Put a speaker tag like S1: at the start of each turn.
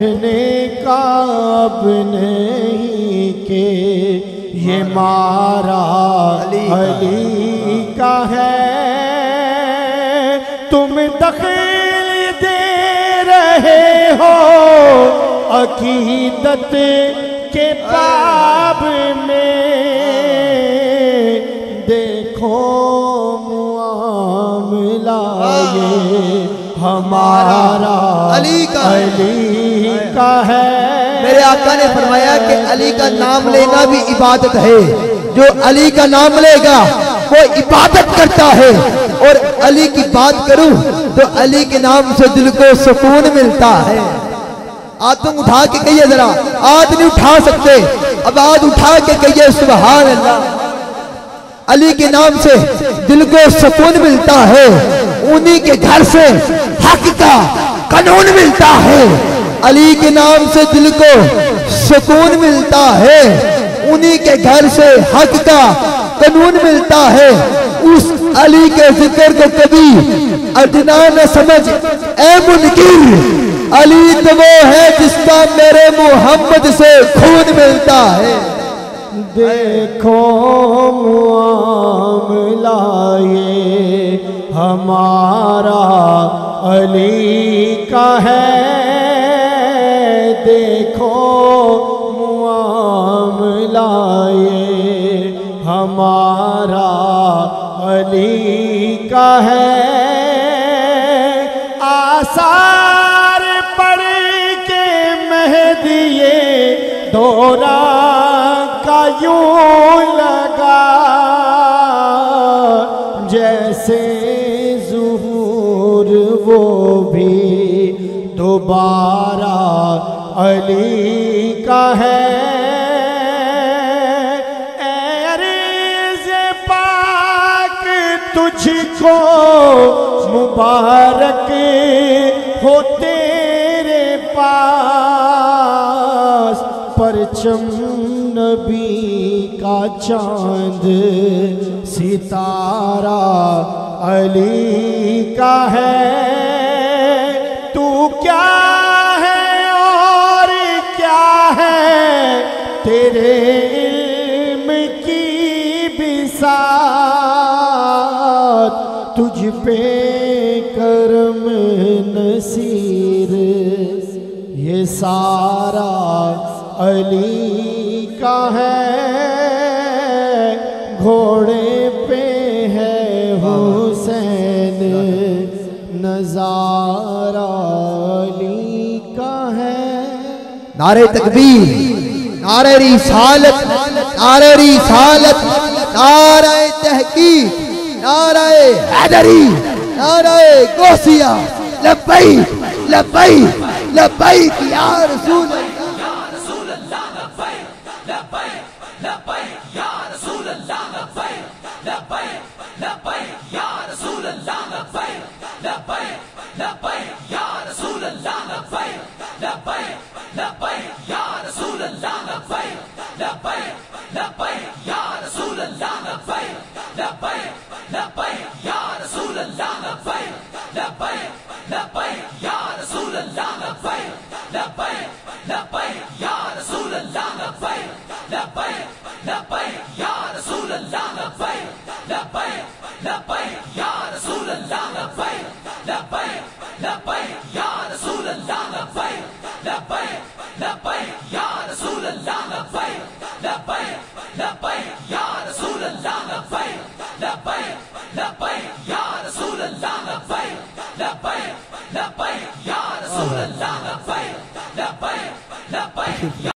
S1: کا اب نہیں کہ یہ مارا علی کا ہے، تم دخل دے رہے ہو عقیدت کے باب میں، دیکھو معاملہ یہ ہمارا علی کا ہے۔
S2: میرے آقا نے فرمایا کہ علی کا نام لینا بھی عبادت ہے، جو علی کا نام لے گا وہ عبادت کرتا ہے۔ اور علی کی بات کروں تو علی کے نام سے دل کو سکون ملتا ہے۔ آج تم اٹھا کے کہیے ذرا، آج نہیں اٹھا سکتے، اب آج اٹھا کے کہیے سبحان اللہ۔ علی کے نام سے دل کو سکون ملتا ہے، انہی کے گھر سے حق کا قانون ملتا ہے۔ علی کے نام سے دل کو سکون ملتا ہے، انہی کے گھر سے حق کا قانون ملتا ہے۔ اس علی کے ذکر کو کبھی ادنا نہ سمجھ اے منکر، علی تو وہ ہے جس کا میرے محمد سے خون ملتا ہے۔
S1: دیکھو معاملہ یہ ہمارا علی کا ہے، دیکھو معاملہ یہ ہمارا علی کا ہے۔ آثار پڑھ کے مہدی دورہ کا یوں لگا، جیسے ظہور وہ بھی دوبارہ علی کا ہے۔ اے عریض پاک تجھ کو مبارک ہو تیرے پاس، پرچم نبی کا چاند ستارہ علی کا ہے۔ تو کیا ہے اور کیا ہے تیرے علم کی بساط، تجھ پہ کرم نصیر یہ سارا علی کا ہے۔ گھوڑے پہ ہے حسین نظارہ علی کا ہے۔
S2: نعرہ تکبیر، نعرہ رسالت، نعرہ رسالت، نعرہ تحقیق، نعرہ حیدری، نعرہ غوثیہ، لبیک لبیک لبیک یا رسول اللہ۔